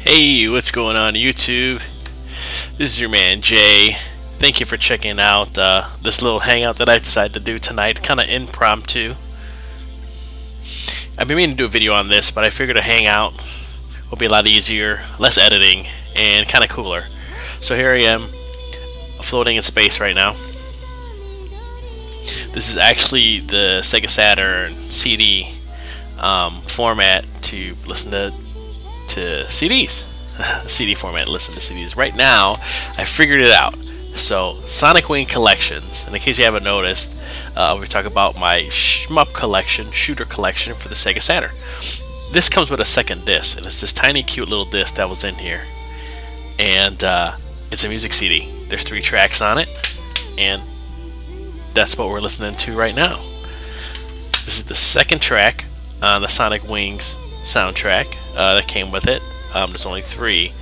Hey, what's going on YouTube? This is your man Jay. Thank you for checking out this little hangout that I decided to do tonight, kind of impromptu. I've been meaning to do a video on this, but I figured a hangout will be a lot easier, less editing, and kind of cooler. So here I am, floating in space right now. This is actually the Sega Saturn CD format to listen to CDs. CD format, listen to CDs. Right now, I figured it out. So, Sonic Wing collections. And in case you haven't noticed, we talk about my shmup collection, shooter collection for the Sega Saturn. This comes with a second disc, and it's this tiny, cute little disc that was in here. And it's a music CD. There's 3 tracks on it, and that's what we're listening to right now. This is the second track on the Sonic Wings soundtrack that came with it. There's only 3.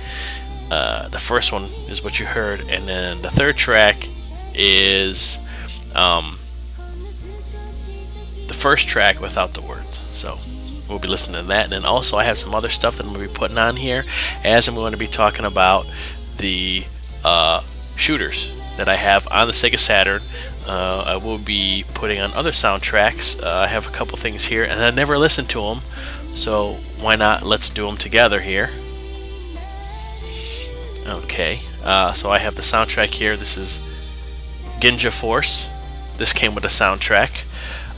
The first one is what you heard, and then the third track is the first track without the words. So we'll be listening to that, and then also I have some other stuff that I'm going to be putting on here, as I'm going to be talking about the shooters that I have on the Sega Saturn. I will be putting on other soundtracks. I have a couple things here, and I never listened to them, so why not? Let's do them together here. Okay, so I have the soundtrack here. This is Ginja Force. This came with a soundtrack.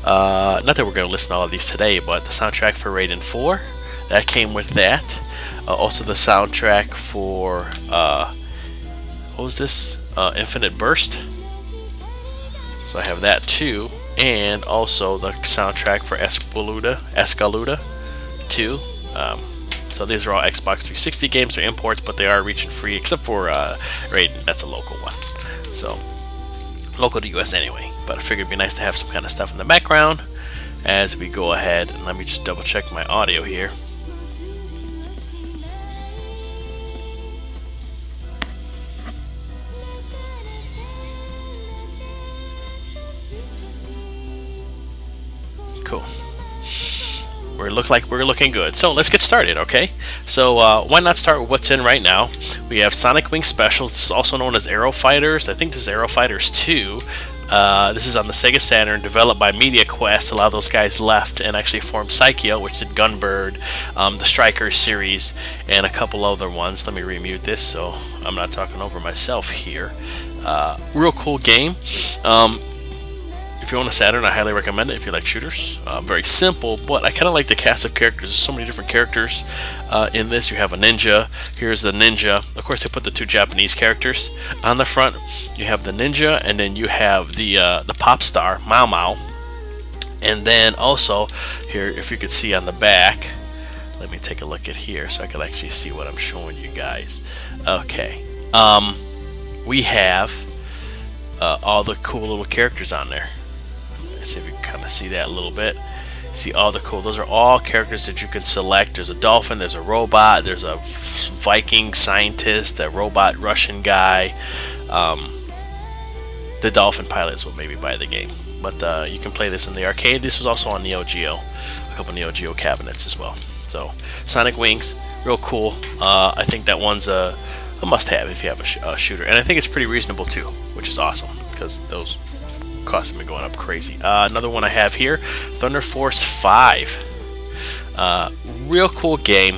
Not that we're going to listen to all of these today, but the soundtrack for Raiden 4, that came with that. Also the soundtrack for, what was this? Infinite Burst. So I have that too. And also the soundtrack for Escaluda 2. So these are all Xbox 360 games or imports, but they are region free, except for Raiden. That's a local one. So local to US anyway. But I figured it'd be nice to have some kind of stuff in the background as we go ahead. And let me just double check my audio here. Cool. We're looking good. So let's get started, okay? So why not start with what's in right now? We have Sonic Wing Specials. This is also known as Aero Fighters. I think this is Aero Fighters 2. This is on the Sega Saturn, developed by Media Quest. A lot of those guys left and actually formed Psycho, which did Gunbird, the Strikers series, and a couple other ones. Let me remute this so I'm not talking over myself here. Real cool game. If you own a Saturn, I highly recommend it if you like shooters. Very simple, but I kind of like the cast of characters. There's so many different characters in this. You have a ninja. Here's the ninja. Of course, they put the 2 Japanese characters on the front. You have the ninja, and then you have the pop star, Mao Mao. And then also, here, if you could see on the back, let me take a look at here so I can actually see what I'm showing you guys. Okay. We have all the cool little characters on there. Let's see if you can kind of see that a little bit. See all the cool, those are all characters that you can select. There's a dolphin, there's a robot, there's a Viking scientist, a robot Russian guy. The dolphin pilot is what made me buy the game. But you can play this in the arcade. This was also on Neo Geo, a couple Neo Geo cabinets as well. So Sonic Wings, real cool. I think that one's a must-have if you have a shooter, and I think it's pretty reasonable too, which is awesome because those costs have been going up crazy. Another one I have here, Thunder Force 5. Real cool game.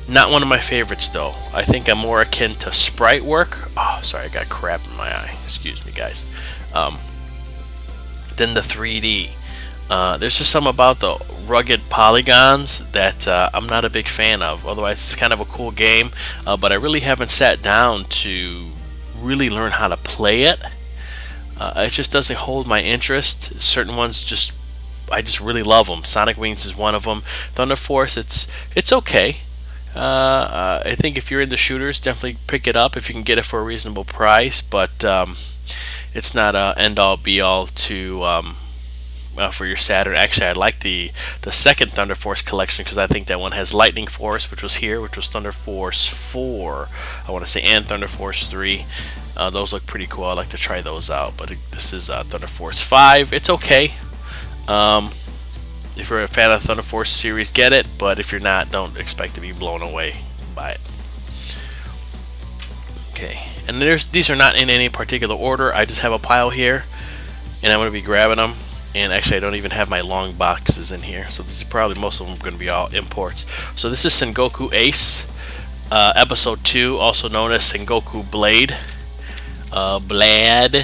Not one of my favorites though. I think I'm more akin to sprite work. Oh, sorry, I got crap in my eye. Excuse me, guys. Then the 3D. There's just something about the rugged polygons that I'm not a big fan of. Otherwise, it's kind of a cool game, but I really haven't sat down to really learn how to play it. It just doesn't hold my interest. Certain ones I just really love them. Sonic Wings is one of them. Thunder Force, it's okay. I think if you're into shooters, definitely pick it up if you can get it for a reasonable price. But it's not a end-all, be-all to for your Saturn. Actually, I like the second Thunder Force collection because I think that one has Lightning Force, which was here, which was Thunder Force 4, I want to say, and Thunder Force 3. Those look pretty cool. I'd like to try those out. But this is Thunder Force 5. It's okay. If you're a fan of the Thunder Force series, get it. But if you're not, don't expect to be blown away buy it. Okay, and these are not in any particular order. I just have a pile here, and I'm going to be grabbing them. And actually, I don't even have my long boxes in here, so this is probably most of them going to be all imports. So this is Sengoku Ace, Episode 2, also known as Sengoku Blade. Blad,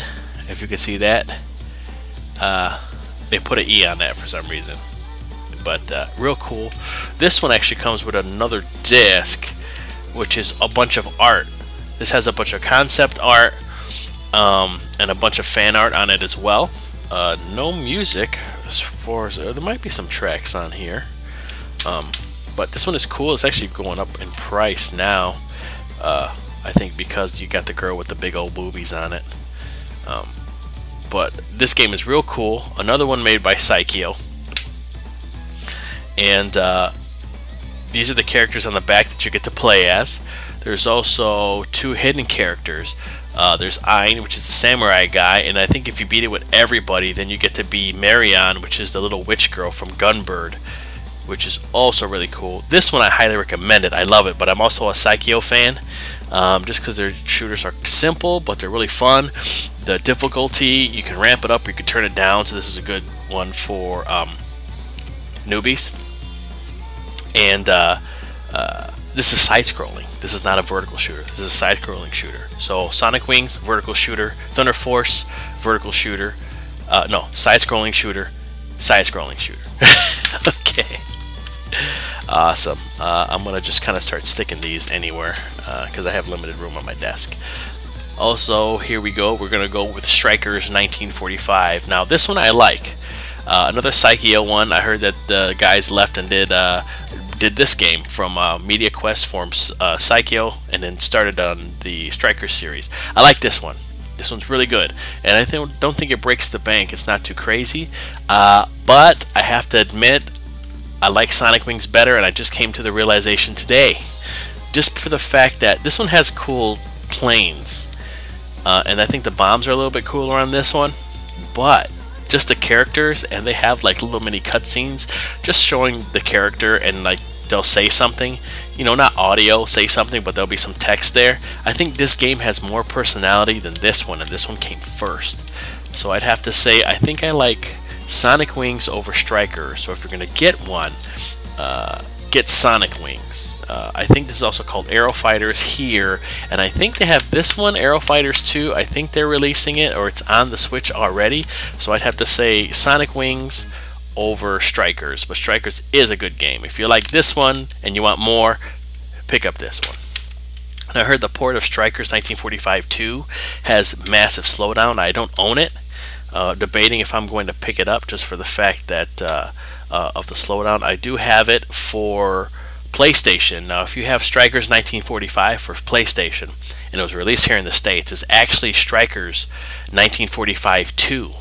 if you can see that. They put an E on that for some reason. But real cool. This one actually comes with another disc, which is a bunch of art. This has a bunch of concept art and a bunch of fan art on it as well. No music as far as there might be some tracks on here, but this one is cool. It's actually going up in price now. I think because you got the girl with the big old boobies on it. But this game is real cool. Another one made by Psycho. And these are the characters on the back that you get to play as. There's also 2 hidden characters. There's Ein, which is the samurai guy, and I think if you beat it with everybody, then you get to be Marion, which is the little witch girl from Gunbird, which is also really cool. This one I highly recommend it. I love it, but I'm also a Psycho fan, just because their shooters are simple, but they're really fun. The difficulty, you can ramp it up or you can turn it down, so this is a good one for newbies. And this is side-scrolling. This is not a vertical shooter. This is a side-scrolling shooter. So Sonic Wings, vertical shooter. Thunder Force, vertical shooter. No, side-scrolling shooter. Side-scrolling shooter. Okay. Awesome. I'm going to just kind of start sticking these anywhere because I have limited room on my desk. Also, here we go. We're going to go with Strikers 1945. Now, this one I like. Another Psycho one. I heard that the guys left and did this game from Media Quest, formed Psycho, and then started on the Strikers series. I like this one. This one's really good, and I don't think it breaks the bank. It's not too crazy, but I have to admit, I like Sonic Wings better, and I just came to the realization today, just for the fact that this one has cool planes, and I think the bombs are a little bit cooler on this one, but just the characters, and they have like little mini cutscenes just showing the character, and like they'll say something, you know, not audio, say something, but there'll be some text there. I think this game has more personality than this one, and this one came first. So I'd have to say I think I like Sonic Wings over Strikers. So if you're gonna get one, get Sonic Wings. I think this is also called Aero Fighters here, and I think they have this one, Aero Fighters 2. I think they're releasing it, or it's on the Switch already. So I'd have to say Sonic Wings over Strikers, but Strikers is a good game. If you like this one and you want more, pick up this one. And I heard the port of Strikers 1945 2 has massive slowdown. I don't own it. Debating if I'm going to pick it up just for the fact that of the slowdown. I do have it for PlayStation. Now, if you have Strikers 1945 for PlayStation and it was released here in the States, it's actually Strikers 1945 2.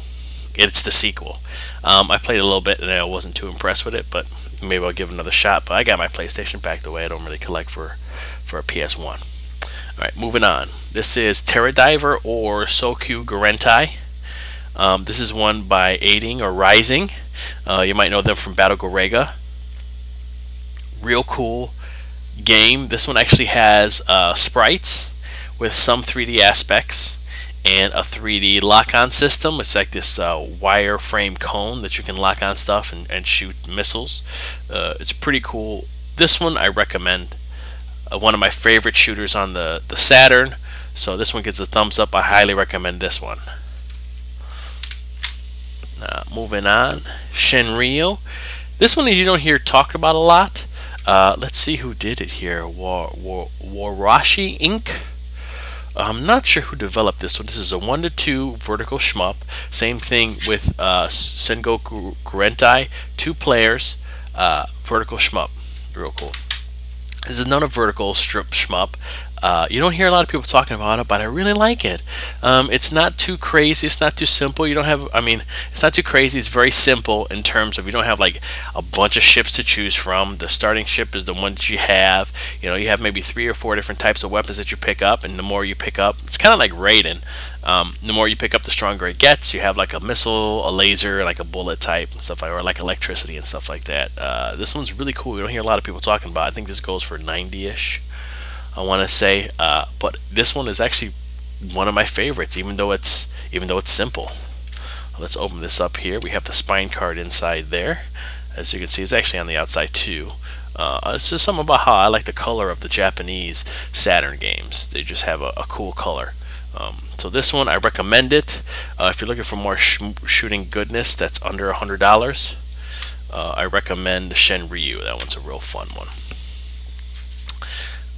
It's the sequel. I played a little bit and I wasn't too impressed with it, but maybe I'll give it another shot. But I got my PlayStation packed away. I don't really collect for a PS1. Alright, moving on. This is Terra Diver or Sokyu Gurentai. This is one by Aiding or Rising. You might know them from Battle Gorega. Real cool game. This one actually has sprites with some 3D aspects and a 3D lock-on system. It's like this wireframe cone that you can lock on stuff and shoot missiles. It's pretty cool. This one I recommend. One of my favorite shooters on the Saturn. So this one gets a thumbs up. I highly recommend this one. Moving on, Shenryu. This one you don't hear talked about a lot. Let's see who did it here. Warashi Inc. I'm not sure who developed this one. This is a 1-to-2 vertical shmup. Same thing with Sengoku Gurentai. 2 players, vertical shmup. Real cool. This is not a vertical strip shmup. You don't hear a lot of people talking about it, but I really like it. It's not too crazy. It's not too simple. You don't have, I mean, it's not too crazy. It's very simple in terms of you don't have like a bunch of ships to choose from. The starting ship is the one that you have. You know, you have maybe 3 or 4 different types of weapons that you pick up, and the more you pick up, it's kind of like Raiden. The more you pick up, the stronger it gets. You have like a missile, a laser, like a bullet type and stuff like, or like electricity and stuff like that. This one's really cool. You don't hear a lot of people talking about it. I think this goes for 90-ish. I want to say, but this one is actually one of my favorites, even though it's simple. Let's open this up here. We have the spine card inside there. As you can see, it's actually on the outside too. It's just something about how I like the color of the Japanese Saturn games. They just have a cool color. So this one, I recommend it. If you're looking for more shooting goodness that's under $100, I recommend Shenryu. That one's a real fun one.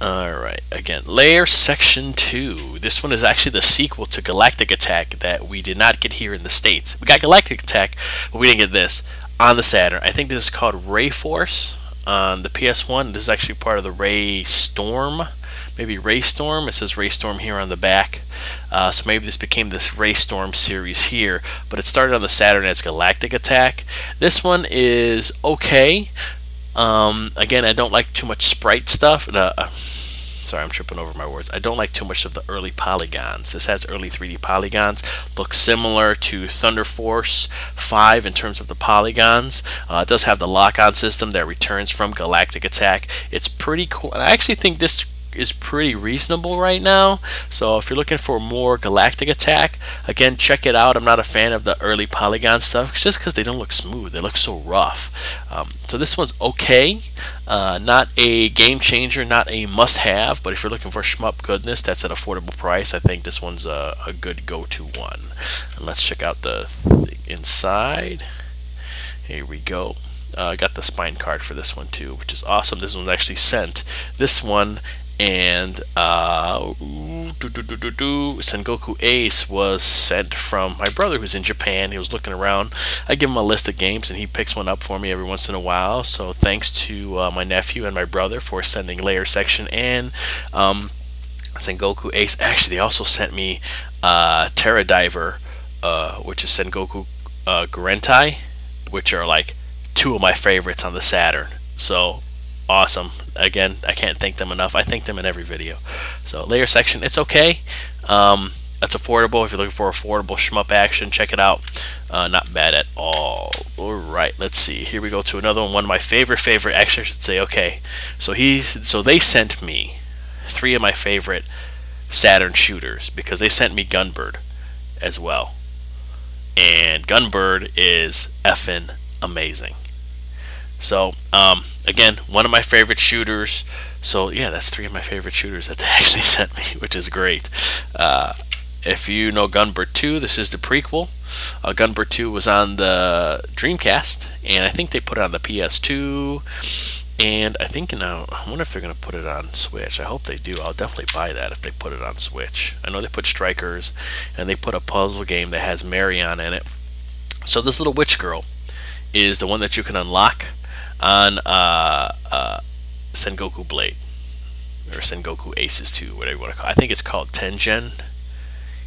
Alright, again, Layer Section 2. This one is actually the sequel to Galactic Attack that we did not get here in the States. We got Galactic Attack, but we didn't get this on the Saturn. I think this is called Ray Force on the PS1. This is actually part of the Ray Storm. Maybe Ray Storm. It says Ray Storm here on the back. So maybe this became this Ray Storm series here, but it started on the Saturn as Galactic Attack. This one is okay. Again, I don't like too much sprite stuff. Sorry, I'm tripping over my words. I don't like too much of the early polygons. This has early 3D polygons. Looks similar to Thunder Force 5 in terms of the polygons. It does have the lock-on system that returns from Galactic Attack. It's pretty cool. And I actually think this is pretty reasonable right now. So if you're looking for more Galactic Attack, again, check it out. I'm not a fan of the early polygon stuff just because they don't look smooth. They look so rough. So this one's okay. Not a game changer, not a must-have, but if you're looking for shmup goodness that's at affordable price, I think this one's a good go-to one. And let's check out the inside. Here we go. I got the spine card for this one too, which is awesome. This one's actually sent. This one and Sengoku Ace was sent from my brother who's in Japan. He was looking around. I give him a list of games and he picks one up for me every once in a while. So thanks to my nephew and my brother for sending Layer Section and Sengoku Ace. Actually, they also sent me Terra Diver, which is Sengoku Gurentai, which are like two of my favorites on the Saturn. So awesome. Again, I can't thank them enough. I thank them in every video. So Layer Section, it's okay. It's affordable. If you're looking for affordable shmup action, check it out. Not bad at all. Alright, let's see. Here we go to another one. One of my favorite, actually I should say, okay. So they sent me 3 of my favorite Saturn shooters because they sent me Gunbird as well. And Gunbird is effing amazing. So, again, one of my favorite shooters. So, yeah, that's 3 of my favorite shooters that they actually sent me, which is great. If you know Gunbird 2, this is the prequel. Gunbird 2 was on the Dreamcast, and I think they put it on the PS2. And I think now, I wonder if they're going to put it on Switch. I hope they do. I'll definitely buy that if they put it on Switch. I know they put Strikers, and they put a puzzle game that has Marion in it. So this little witch girl is the one that you can unlock on Sengoku Blade, or Sengoku Aces 2, whatever you want to call it. I think it's called Tengen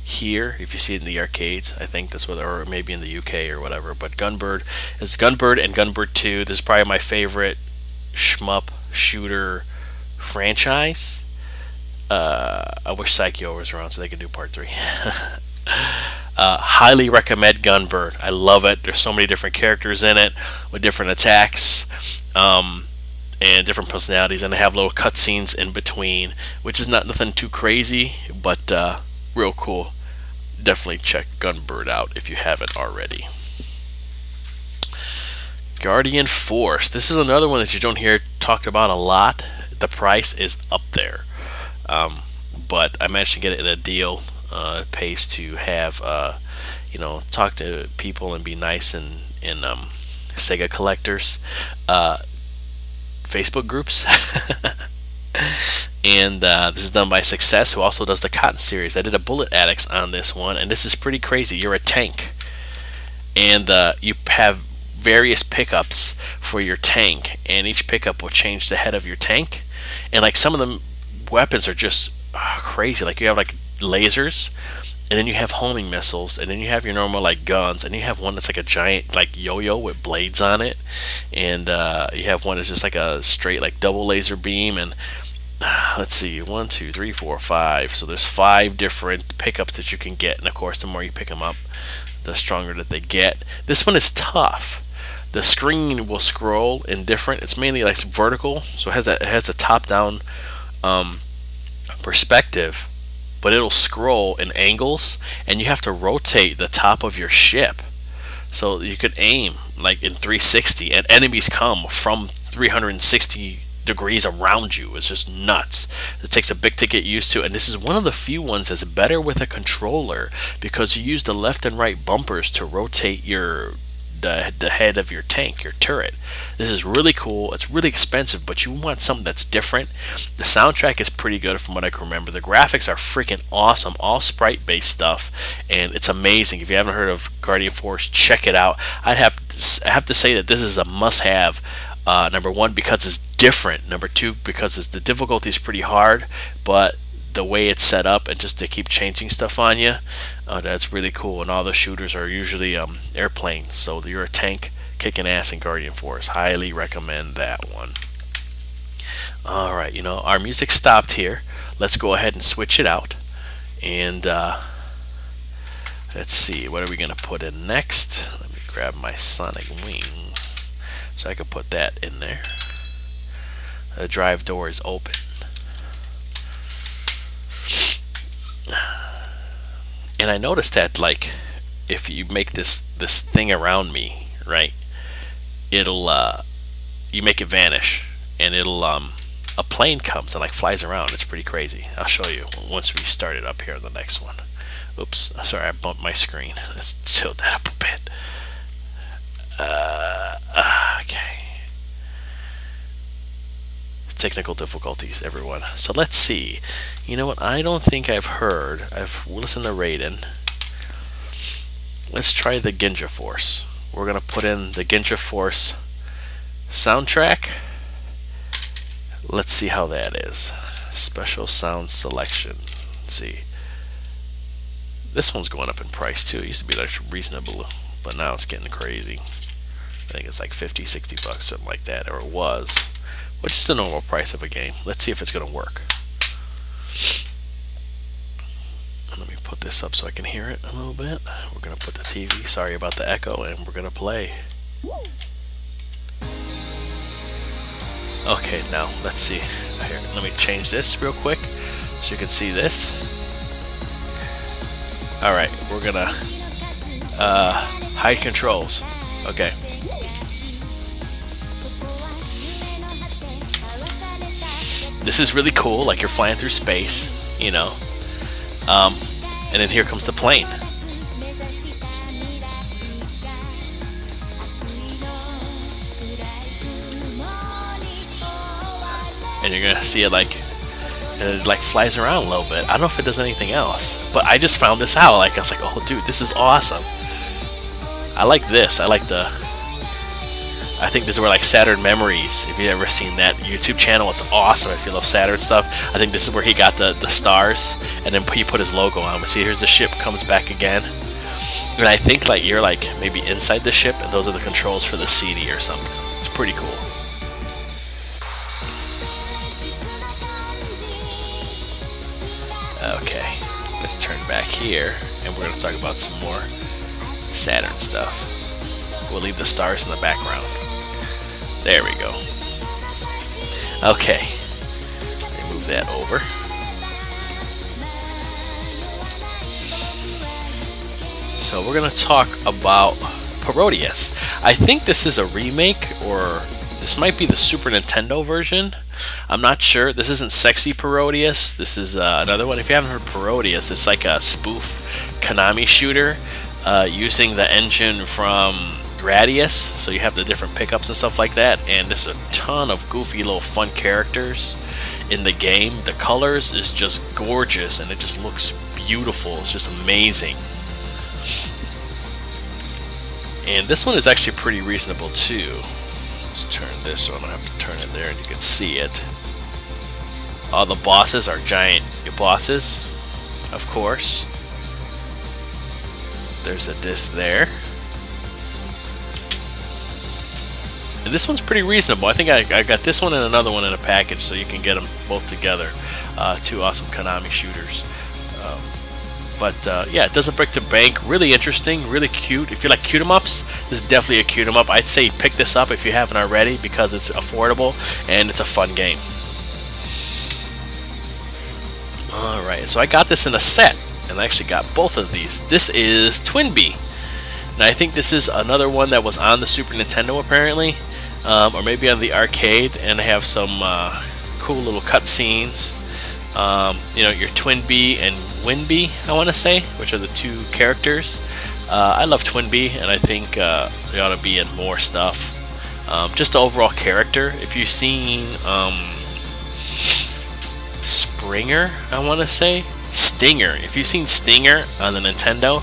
here, if you see it in the arcades. I think that's what, or maybe in the UK or whatever. But Gunbird is Gunbird and Gunbird 2. This is probably my favorite shmup shooter franchise. I wish Psycho was around so they could do part 3. Highly recommend Gunbird. I love it. There's so many different characters in it with different attacks and different personalities, and they have little cutscenes in between, which is nothing too crazy, but real cool. Definitely check Gunbird out if you haven't already. Guardian Force. This is another one that you don't hear talked about a lot. The price is up there, but I managed to get it in a deal. It pays to have you know, talk to people and be nice in Sega collectors Facebook groups. And this is done by Success, who also does the Cotton series. I did a Bullet Addicts on this one, and this is pretty crazy. You're a tank, and you have various pickups for your tank, and each pickup will change the head of your tank. And like some of the weapons are just crazy. Like you have like lasers, and then you have homing missiles, and then you have your normal like guns, and you have one that's like a giant like yo-yo with blades on it, and you have one that's just like a straight like double laser beam. And let's see, 1 2 3 4 5, so there's 5 different pickups that you can get, and of course the more you pick them up, the stronger that they get. This one is tough. The screen will scroll in different, it's mainly like vertical, so it has a top down perspective, but it'll scroll in angles, and you have to rotate the top of your ship. So you could aim like in 360, and enemies come from 360 degrees around you. It's just nuts. It takes a bit to get used to, and this is one of the few ones that's better with a controller, because you use the left and right bumpers to rotate the head of your tank, your turret. This is really cool. It's really expensive, but you want something that's different. The soundtrack is pretty good from what I can remember. The graphics are freaking awesome, all sprite based stuff, and it's amazing. If you haven't heard of Guardian Force, check it out. I have to say that this is a must have. Number one, because it's different. Number two, because the difficulty is pretty hard, but the way it's set up and just to keep changing stuff on you, that's really cool. And all the shooters are usually airplanes, so you're a tank kicking ass in Guardian Force. Highly recommend that one. Alright, our music stopped here. Let's go ahead and switch it out, and let's see, what are we going to put in next? Let me grab my Sonic Wings so I can put that in there. The drive door is open. And I noticed that, like, if you make this thing around me, right, it'll you make it vanish, and it'll a plane comes and like flies around. It's pretty crazy. I'll show you once we start it up here on the next one. Oops, sorry, I bumped my screen. Let's tilt that up a bit. Okay. Technical difficulties, everyone. So let's see. You know what? I don't think I've listened to Raiden. Let's try the Ginja Force. We're gonna put in the Ginja Force soundtrack. Let's see how that is. Special sound selection. Let's see. This one's going up in price too. It used to be like reasonable, but now it's getting crazy. I think it's like 50, 60 bucks, something like that, or it was. Which is the normal price of a game. Let's see if it's going to work. Let me put this up so I can hear it a little bit. We're going to put the TV, sorry about the echo, and we're going to play. Okay, now let's see. Here, let me change this real quick so you can see this. Alright, we're going to hide controls. Okay. This is really cool, like you're flying through space, and then here comes the plane. And you're gonna see it like flies around a little bit. I don't know if it does anything else, but I just found this out. Like I was like, oh dude, this is awesome. I like this. I think this is where like Saturn Memories, if you've ever seen that YouTube channel, it's awesome if you love Saturn stuff. I think this is where he got the stars, and then he put his logo on. But see, here's the ship comes back again. And I think like you're like maybe inside the ship, and those are the controls for the CD or something. It's pretty cool. Okay, let's turn back here, and we're going to talk about some more Saturn stuff. We'll leave the stars in the background. There we go. Okay, let me move that over. So we're going to talk about Parodius. I think this is a remake, or this might be the Super Nintendo version. I'm not sure. This isn't Sexy Parodius. This is another one. If you haven't heard Parodius, it's like a spoof Konami shooter using the engine from Gradius, so you have the different pickups and stuff like that, and there's a ton of goofy little fun characters in the game. The colors is just gorgeous, and it just looks beautiful. It's just amazing. And this one is actually pretty reasonable too. Let's turn this so I don't have to turn it there and you can see it. All the bosses are giant bosses, of course. There's a disc there. And this one's pretty reasonable. I think I got this one and another one in a package, so you can get them both together. Two awesome Konami shooters. Yeah, it doesn't break the bank. Really interesting, really cute. If you like cute 'em ups, this is definitely a cute 'em up. I'd say pick this up if you haven't already, because it's affordable and it's a fun game. Alright, so I got this in a set, and I actually got both of these. This is Twinbee. And I think this is another one that was on the Super Nintendo apparently, or maybe on the arcade, and they have some cool little cutscenes. You know, your Twinbee and Winbee, I want to say, which are the two characters. I love Twinbee, and I think they ought to be in more stuff. Just the overall character. If you've seen Springer, I want to say Stinger. If you've seen Stinger on the Nintendo,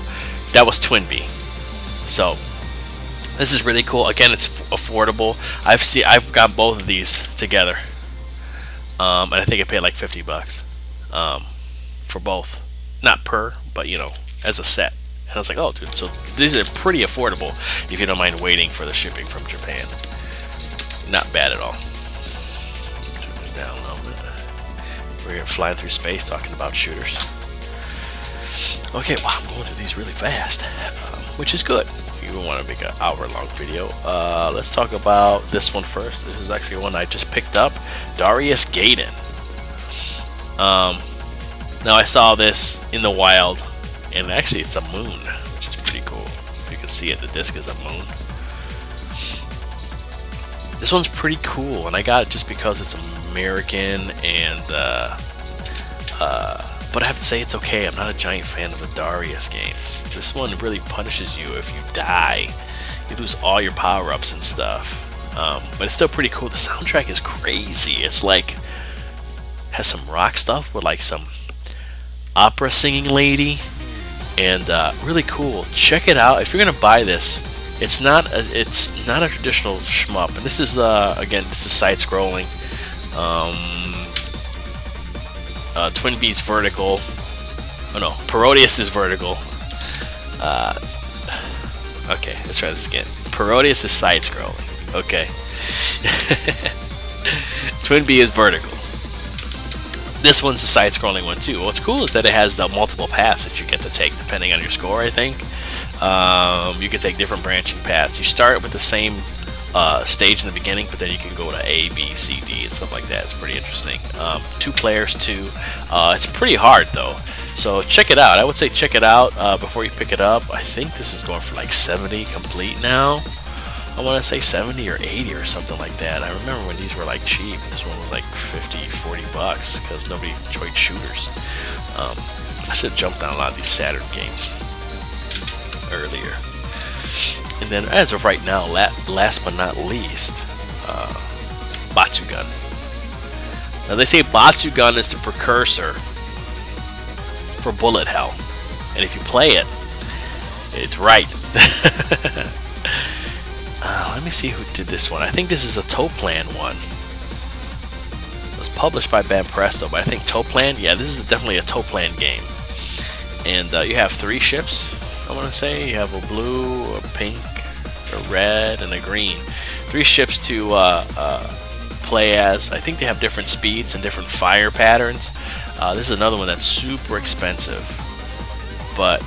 that was Twinbee. So this is really cool. Again, it's affordable. I've got both of these together, and I think I paid like $50 for both, not per, but you know, as a set. And I was like, oh, dude, so these are pretty affordable if you don't mind waiting for the shipping from Japan. Not bad at all. Turn this down a little bit. We're here flying through space talking about shooters. Okay, well, I'm going through these really fast, which is good. You want to make an hour-long video. Let's talk about this one first. This is actually one I just picked up. Darius Gaiden. Now I saw this in the wild, and actually it's a moon, which is pretty cool. You can see it, the disc is a moon. This one's pretty cool, and I got it just because it's American, and but I have to say it's okay. I'm not a giant fan of the Darius games. This one really punishes you if you die. You lose all your power-ups and stuff. But it's still pretty cool. The soundtrack is crazy. It's like, has some rock stuff with like some opera singing lady, and really cool. Check it out if you're gonna buy this. It's not a traditional shmup, and this is again, this is side-scrolling. Twinbee's vertical. Oh no, Parodius is vertical. Okay, let's try this again. Parodius is side-scrolling. Okay. Twinbee is vertical. This one's a side-scrolling one too. What's cool is that it has the multiple paths that you get to take depending on your score, I think. You can take different branching paths. You start with the same stage in the beginning, but then you can go to A, B, C, D, and stuff like that. It's pretty interesting. 2 players, 2. It's pretty hard though, so check it out. I would say check it out before you pick it up. I think this is going for like 70 complete now. I want to say 70 or 80 or something like that. I remember when these were like cheap. This one was like 50, 40 bucks because nobody enjoyed shooters. I should have jumped on a lot of these Saturn games earlier. And then, as of right now, last but not least, Batsugun. Now they say Batsugun is the precursor for Bullet Hell, and if you play it, it's right. Let me see who did this one. I think this is the Toplan one. It was published by Banpresto, but I think Toplan, yeah, this is definitely a Toplan game. And you have 3 ships, I want to say. You have a blue, a pink, a red, and a green. 3 ships to play as. I think they have different speeds and different fire patterns. This is another one that's super expensive, but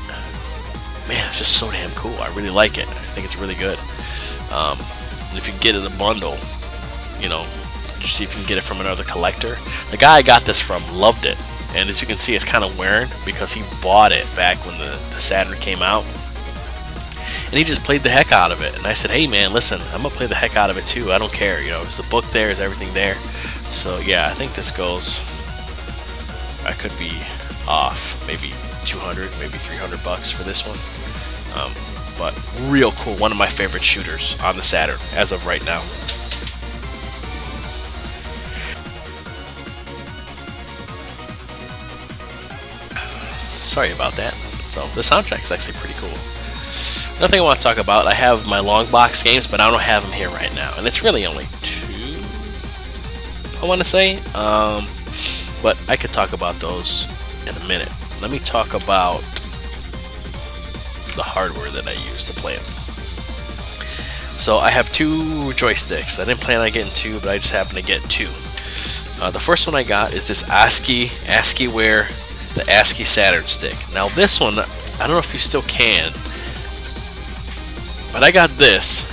man, it's just so damn cool. I really like it. I think it's really good. And if you get it in a bundle, you know, just see if you can get it from another collector. The guy I got this from loved it, and as you can see, it's kind of wearing because he bought it back when the Saturn came out, and he just played the heck out of it. And I said, hey man, listen, I'm gonna play the heck out of it too. I don't care, you know, is the book there, is everything there? So yeah, I think this goes, I could be off, maybe 200, maybe 300 bucks for this one. But real cool, one of my favorite shooters on the Saturn as of right now. Sorry about that. So the soundtrack is actually pretty cool. Another thing I want to talk about, I have my long box games, but I don't have them here right now, and it's really only 2, I want to say. But I could talk about those in a minute. Let me talk about the hardware that I use to play them. So I have 2 joysticks. I didn't plan on getting 2, but I just happened to get 2. The first one I got is this ASCII-ware, the ASCII Saturn stick. Now this one, I don't know if you still can, but I got this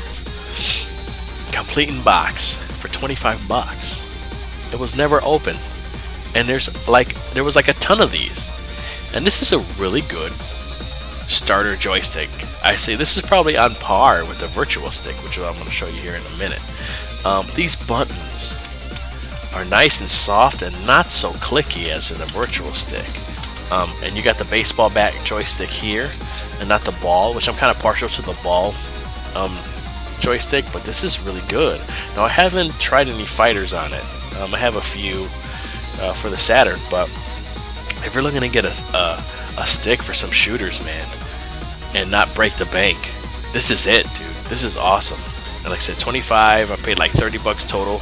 complete in box for 25 bucks. It was never open. and there was like a ton of these, and this is a really good starter joystick. I say this is probably on par with the Virtual Stick, which I'm going to show you here in a minute. These buttons are nice and soft and not so clicky as in a Virtual Stick. And you got the baseball bat joystick here, and not the ball, which I'm kind of partial to the ball joystick, but this is really good. Now I haven't tried any fighters on it. I have a few for the Saturn, but if you're looking to get a stick for some shooters, man, and not break the bank, this is it, dude. This is awesome. And like I said, 25. I paid like 30 bucks total,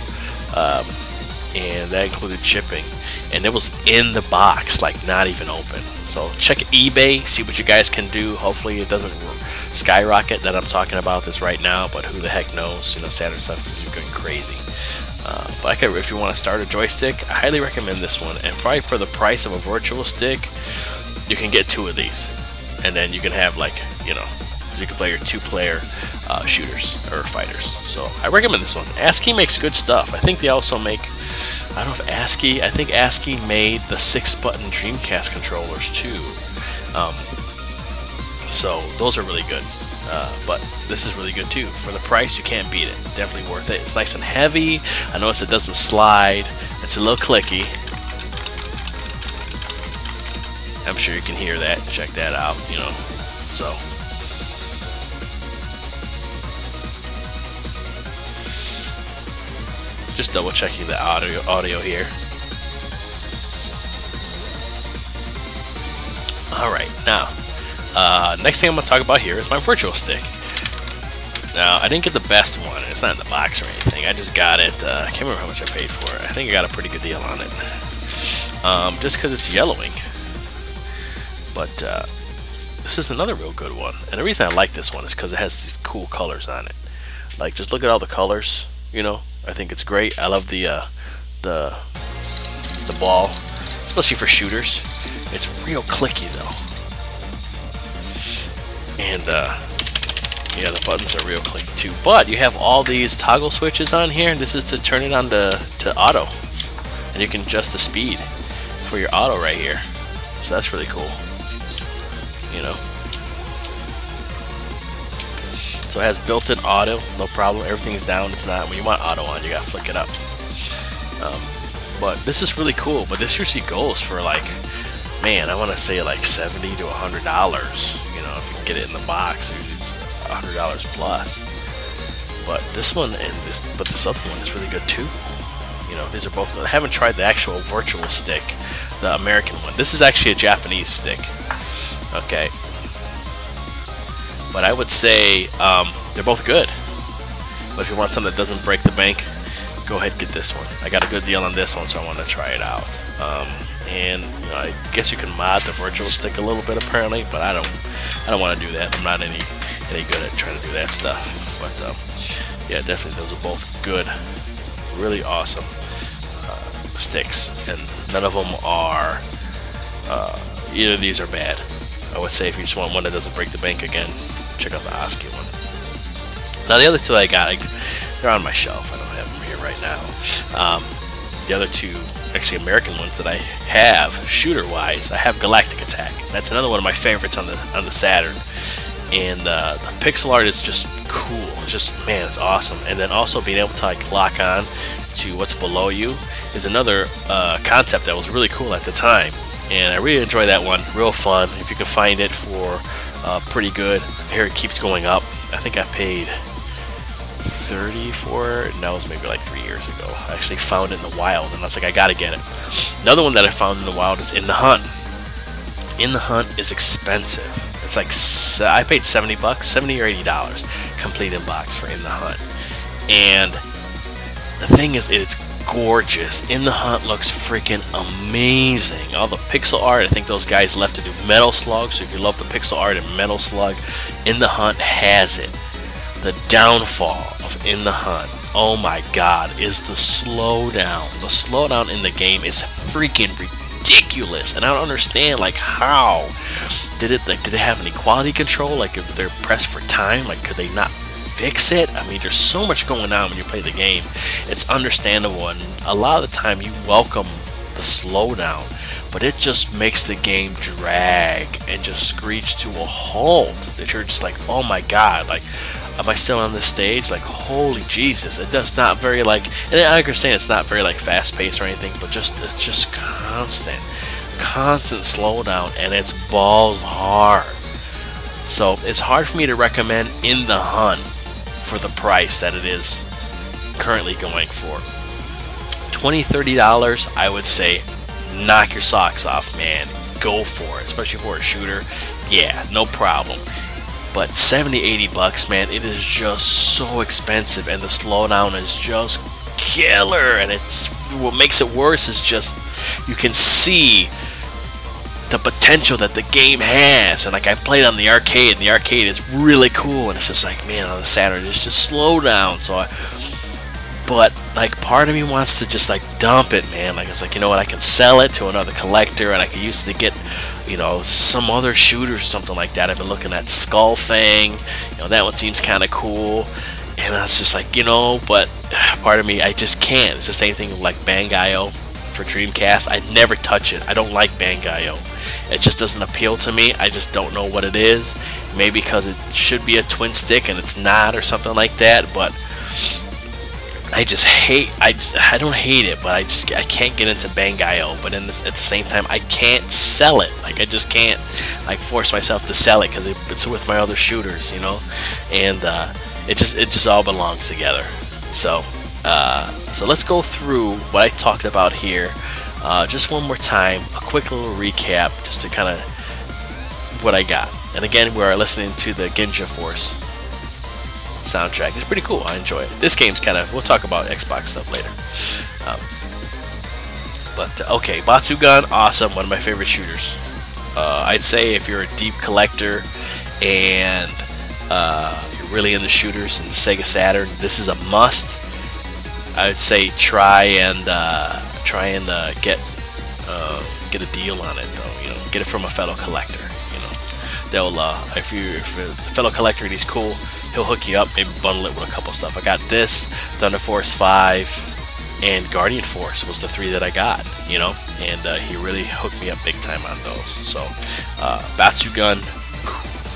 and that included shipping. And it was in the box, like not even open. So check eBay, see what you guys can do. Hopefully it doesn't skyrocket that I'm talking about this right now, but who the heck knows? You know, Saturn stuff is going crazy. But if you want to start a joystick, I highly recommend this one. And probably for the price of a Virtual Stick, you can get 2 of these, and then you can have, like, you know, you can play your 2-player shooters or fighters. So I recommend this one. ASCII makes good stuff. I think they also make, I don't know if ASCII, I think ASCII made the 6-button Dreamcast controllers too. So those are really good. But this is really good too. For the price, you can't beat it. Definitely worth it. It's nice and heavy. I notice it doesn't slide. It's a little clicky. I'm sure you can hear that. Check that out, you know. So just double checking the audio here. Alright, now next thing I'm going to talk about here is my Virtual Stick. Now, I didn't get the best one. It's not in the box or anything. I just got it. I can't remember how much I paid for it. I think I got a pretty good deal on it. Just because it's yellowing. But this is another real good one. And the reason I like this one is because it has these cool colors on it. Like, just look at all the colors, you know. I think it's great. I love the ball, especially for shooters. It's real clicky though. And yeah, the buttons are real clicky too. But you have all these toggle switches on here. This is to turn it on to auto, and you can adjust the speed for your auto right here. So that's really cool. You know. So it has built-in auto, no problem. Everything's down. It's not. When you want auto on, you gotta flick it up. But this is really cool. But this usually goes for like, man, I want to say like $70 to $100. You know, if you can get it in the box, usually it's $100 plus. But this one and this other one is really good too. You know, these are both. I haven't tried the actual Virtual Stick, the American one. This is actually a Japanese stick. Okay. But I would say they're both good. But if you want something that doesn't break the bank, go ahead and get this one. I got a good deal on this one, so I want to try it out. And you know, I guess you can mod the Virtual Stick a little bit apparently, but I don't want to do that. I'm not any good at trying to do that stuff. But yeah, definitely those are both good, really awesome sticks, and none of them are either of these are bad. I would say if you just want one that doesn't break the bank, again, check out the ASCII one. Now the other two I got, they're on my shelf. I don't have them here right now. The other two, actually American ones that I have, shooter-wise, I have Galactic Attack. That's another one of my favorites on the Saturn. And the pixel art is just cool. It's just, man, it's awesome. And then also being able to like lock on to what's below you is another concept that was really cool at the time. And I really enjoy that one. Real fun. If you can find it for pretty good. Here it keeps going up. I think I paid $30 for it, and that was maybe like 3 years ago. I actually found it in the wild, and I was like, I gotta get it. Another one that I found in the wild is In the Hunt. In the Hunt is expensive. It's like, I paid $70, $70 or $80, complete in box for In the Hunt. And the thing is, it's gorgeous. In the Hunt looks freaking amazing. All the pixel art, I think those guys left to do Metal Slug, so if you love the pixel art and Metal Slug, In the Hunt has it. The downfall of In the Hunt, oh my god, is the slowdown. The slowdown in the game is freaking ridiculous, and I don't understand, like, how did it have any quality control? Like, if they're pressed for time, like, could they not fix it? I mean, there's so much going on when you play the game. It's understandable, and a lot of the time you welcome the slowdown, but it just makes the game drag and just screech to a halt. That you're just like, oh my god, like, am I still on this stage? Like, holy Jesus! It does not very like, and I understand it's not very like fast paced or anything, but just it's just constant slowdown, and it's balls hard. So it's hard for me to recommend In the Hunt for the price that it is currently going for. $20–$30, I would say knock your socks off, man. Go for it, especially for a shooter. Yeah, no problem. But $70–$80, man, it is just so expensive, and the slowdown is just killer. And it's what makes it worse is just you can see the potential that the game has. And like, I played on the arcade, and the arcade is really cool, and it's just like, man, on the Saturn it's just slow down. So but like, part of me wants to just like dump it, man. Like, it's like, you know what, I can sell it to another collector, and I can use it to get, you know, some other shooters or something like that. I've been looking at Skull Fang, you know, that one seems kind of cool, and I was just like, you know, but part of me, I just can't. It's the same thing with like Bangai-O for Dreamcast. I'd never touch it. I don't like Bangai-O. It just doesn't appeal to me. I just don't know what it is. Maybe because it should be a twin stick and it's not, or something like that. But I just hate. I don't hate it, but I can't get into Bangai-O. But at the same time, I can't sell it. Like, I just can't like force myself to sell it because it's with my other shooters, you know. And it just all belongs together. So let's go through what I talked about here. Just one more time, a quick little recap, just to kind of what I got. And again, we are listening to the Ginja Force soundtrack. It's pretty cool. I enjoy it. This game's kind of, we'll talk about Xbox stuff later. Okay, Batsugan, awesome. One of my favorite shooters. I'd say if you're a deep collector and you're really into shooters in the Sega Saturn, this is a must. I would say try and get a deal on it, though. You know, get it from a fellow collector. You know, they'll if it's a fellow collector and he's cool, he'll hook you up, maybe bundle it with a couple stuff. I got this, Thunder Force 5, and Guardian Force was the 3 that I got. You know, and he really hooked me up big time on those. So Batsugan,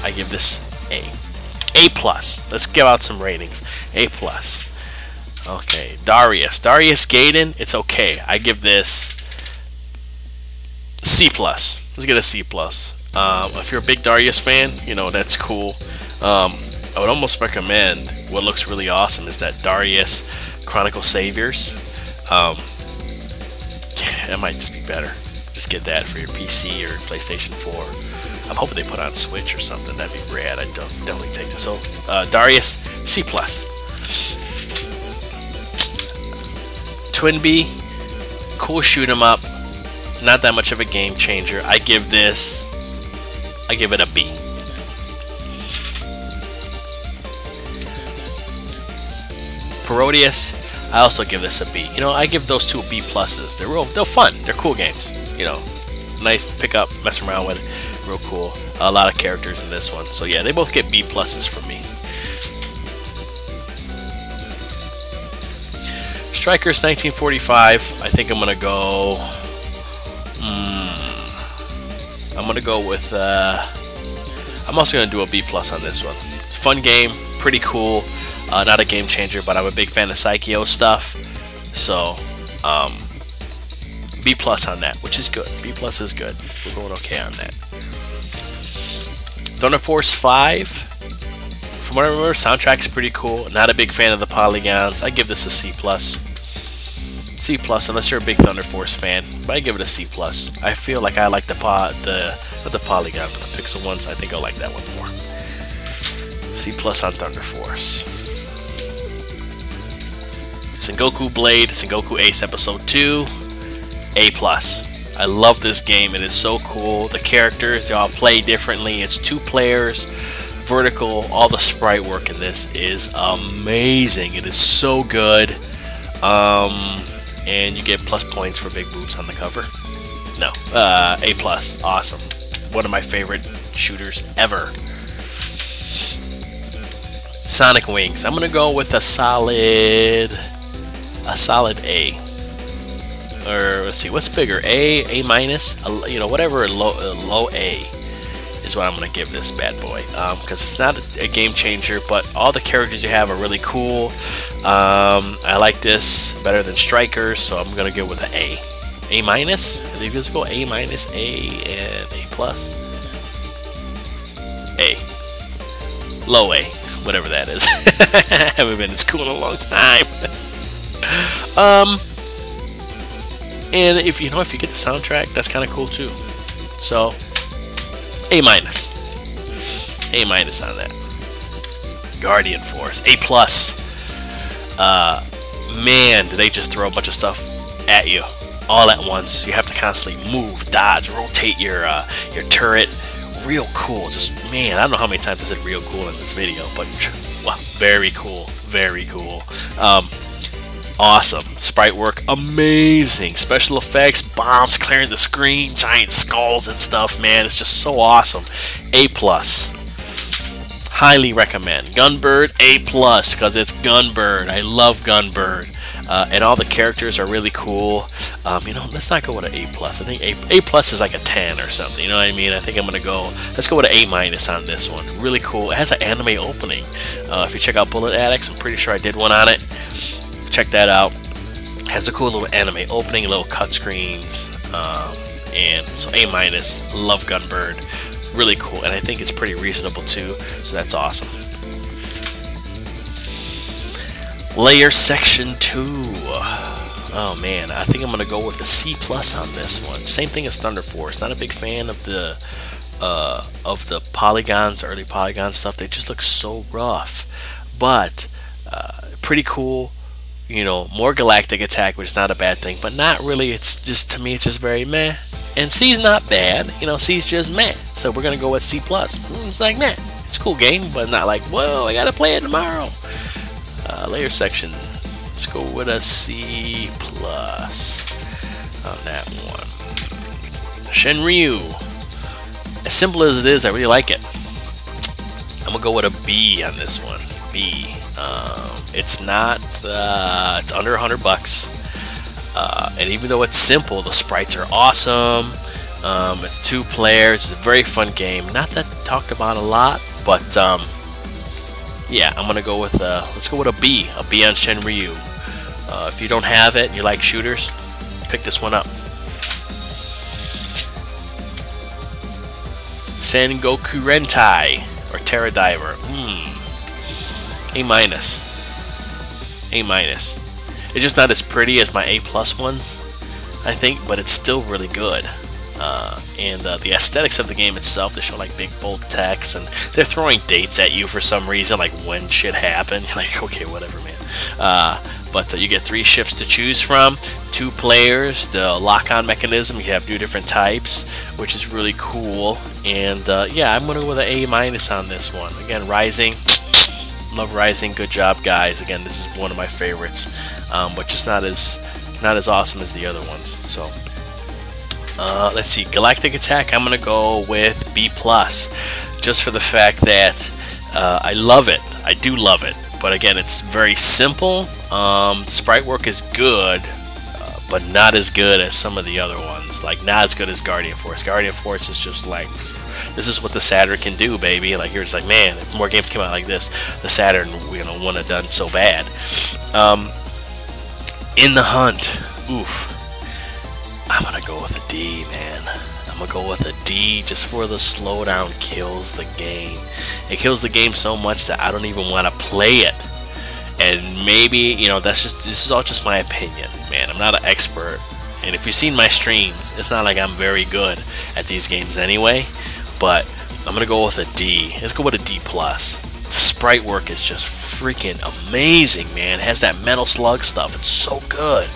I give this A+. Let's give out some ratings. A+. Okay, Darius Gaiden, it's okay. I give this C+. Let's get a C+. If you're a big Darius fan, you know, that's cool. I would almost recommend, what looks really awesome is that Darius Chronicle Saviors. That might just be better. Just get that for your PC or PlayStation 4. I'm hoping they put on Switch or something. That'd be rad. I'd definitely take this. So, Darius, C+. Twinbee, cool shoot 'em up, not that much of a game changer. I give it a B. Parodius, I also give this a B. You know, I give those two B+. They're fun. They're cool games. You know, nice to pick up, mess around with, real cool. A lot of characters in this one. So yeah, they both get B+ from me. Strikers 1945, I think I'm gonna go. I'm gonna go with. I'm also gonna do a B+ on this one. Fun game, pretty cool. Not a game changer, but I'm a big fan of Psycho stuff. So, B+ on that, which is good. B+ is good. We're going okay on that. Thunder Force 5. From what I remember, soundtrack's pretty cool. Not a big fan of the polygons. I give this a C+. C+, unless you're a big Thunder Force fan, but I give it a C+. I feel like I like not the polygon, but the pixel ones. I think I like that one more. C+ on Thunder Force. Sengoku Blade, Sengoku Ace Episode 2, A+. I love this game. It is so cool. The characters, they all play differently. It's 2 players, vertical. All the sprite work in this is amazing. It is so good. And you get plus points for big boobs on the cover. No, A+, awesome. One of my favorite shooters ever. Sonic Wings, I'm gonna go with a solid A. or let's see, what's bigger, A minus, you know, whatever, low A is what I'm gonna give this bad boy, because it's not a game changer, but all the characters you have are really cool. I like this better than Strikers, so I'm gonna go with an A minus. I think this go A minus, A, and A plus. A, low A, whatever that is. I haven't been to school in a long time. And if you get the soundtrack, that's kind of cool too. So A minus. A minus on that. Guardian Force. A plus. Man, do they just throw a bunch of stuff at you all at once. You have to constantly move, dodge, rotate your turret. Real cool. Just, man, I don't know how many times I said real cool in this video, but wow, very cool. Very cool. Awesome. Sprite work, amazing. Special effects, bombs clearing the screen, giant skulls and stuff, man. It's just so awesome. A plus. Highly recommend. Gunbird, A plus, because it's Gunbird. I love Gunbird. And all the characters are really cool. You know, let's not go with an A plus. I think A plus is like a 10 or something. You know what I mean? I think I'm gonna go. Let's go with an A minus on this one. Really cool. It has an anime opening. If you check out Bullet Addicts, I'm pretty sure I did one on it. Check that out. It has a cool little anime opening, little cut screens, and so A minus. Love Gunbird. Really cool, and I think it's pretty reasonable too. So that's awesome. Layer Section 2. Oh man, I think I'm gonna go with a C plus on this one. Same thing as Thunder Force. Not a big fan of the polygons, early polygon stuff. They just look so rough, but pretty cool. You know, more galactic attack, which is not a bad thing, but not really. It's just, to me, it's just very meh. And C's not bad. You know, C's just meh. So we're gonna go with C plus. It's like meh. It's a cool game, but not like, whoa, I gotta play it tomorrow. Layer Section. Let's go with a C plus on that one. Shenryu. As simple as it is, I really like it. I'm gonna go with a B on this one. B. It's not. It's under $100, and even though it's simple, the sprites are awesome. It's 2 players. It's a very fun game. Not that talked about a lot, but yeah, I'm gonna go with. Let's go with a B. A B on Shenryu. If you don't have it and you like shooters, pick this one up. Sengoku Rentai or Terra Diver. A minus. A minus. It's just not as pretty as my A plus ones, I think, but it's still really good. And the aesthetics of the game itself, they show like big bold text, and they're throwing dates at you for some reason, like when shit happened. You're like, okay, whatever, man. But you get 3 ships to choose from, 2 players, the lock-on mechanism, you have 2 different types, which is really cool. And yeah, I'm gonna go with an A minus on this one. Again, Rising. Love Rising. Good job, guys. Again, this is one of my favorites, but just not as awesome as the other ones. So let's see, Galactic Attack. I'm gonna go with B plus, just for the fact that I love it. I do love it, but again, it's very simple. The sprite work is good, but not as good as some of the other ones. Like, not as good as Guardian Force. Guardian Force is just like, this is what the Saturn can do, baby. Like, you're just like, man, if more games came out like this, the Saturn, you know, wouldn't have done so bad. In the Hunt, oof. I'm gonna go with a D, man. I'm gonna go with a D just for the slowdown kills the game. It kills the game so much that I don't even want to play it. And maybe, you know, this is all just my opinion, man. I'm not an expert. And if you've seen my streams, it's not like I'm very good at these games anyway. But I'm gonna go with a D. Let's go with a D plus. The sprite work is just freaking amazing, man. It has that Metal Slug stuff. It's so good.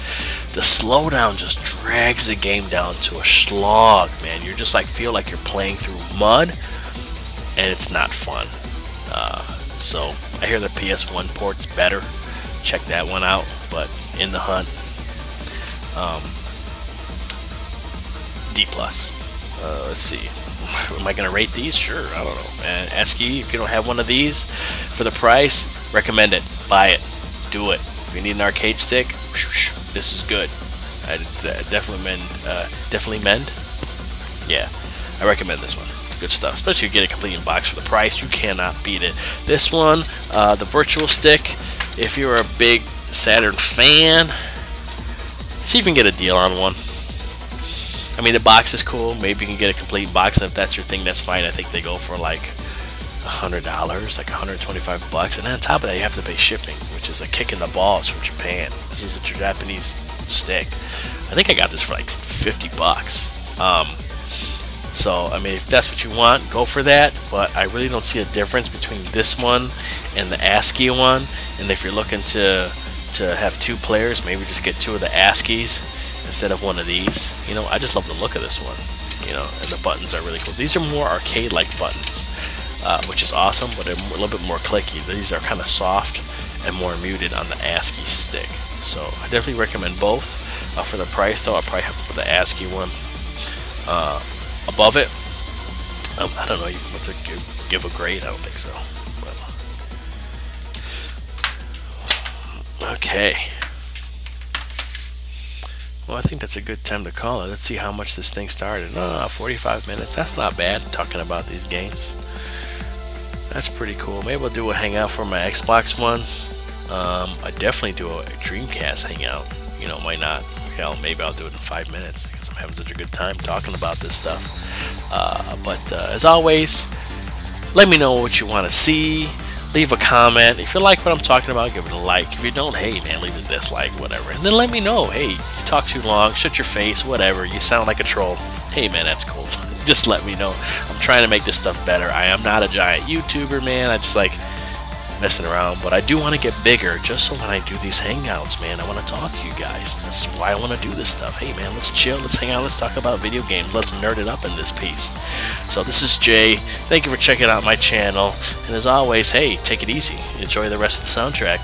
The slowdown just drags the game down to a slog, man. You're just like, feel like you're playing through mud, and it's not fun. So I hear the PS1 port's better. Check that one out. But In the Hunt, D plus. Let's see. Am I gonna rate these? Sure, I don't know. And Esky, if you don't have one of these for the price, recommend it. Buy it. Do it. If you need an arcade stick, this is good. I definitely mend. Yeah, I recommend this one. Good stuff, especially if you get a complete in box for the price. You cannot beat it. This one, the virtual stick, if you're a big Saturn fan, see if you can get a deal on one. I mean, the box is cool. Maybe you can get a complete box, and if that's your thing, that's fine. I think they go for like $100, like $125, and then on top of that, you have to pay shipping, which is a kick in the balls from Japan. This is a Japanese stick. I think I got this for like $50. So, I mean, if that's what you want, go for that, but I really don't see a difference between this one and the ASCII one. And if you're looking to have two players, maybe just get two of the ASCIIs instead of one of these. You know, I just love the look of this one, you know, and the buttons are really cool. These are more arcade-like buttons, which is awesome, but they're a little bit more clicky. These are kind of soft and more muted on the ASCII stick. So, I definitely recommend both. For the price, though, I'll probably have to put the ASCII one above it. I don't know what to give a grade. I don't think so. But, okay. Well, I think that's a good time to call it. Let's see how much this thing started. No, 45 minutes. That's not bad, talking about these games. That's pretty cool. Maybe we'll do a hangout for my Xbox ones. I definitely do a Dreamcast hangout. You know, might not. Hell, maybe I'll do it in 5 minutes because I'm having such a good time talking about this stuff. But as always, let me know what you want to see. Leave a comment. If you like what I'm talking about, give it a like. If you don't, hey man, leave a dislike, whatever. And then let me know, hey, you talk too long, shut your face, whatever. You sound like a troll. Hey man, that's cool. Just let me know. I'm trying to make this stuff better. I am not a giant YouTuber, man. I just like messing around, but I do want to get bigger just so when I do these hangouts, man, I want to talk to you guys. That's why I want to do this stuff. Hey man, let's chill, let's hang out, let's talk about video games, let's nerd it up in this piece. So this is Jay. Thank you for checking out my channel, and as always, hey, take it easy. Enjoy the rest of the soundtrack.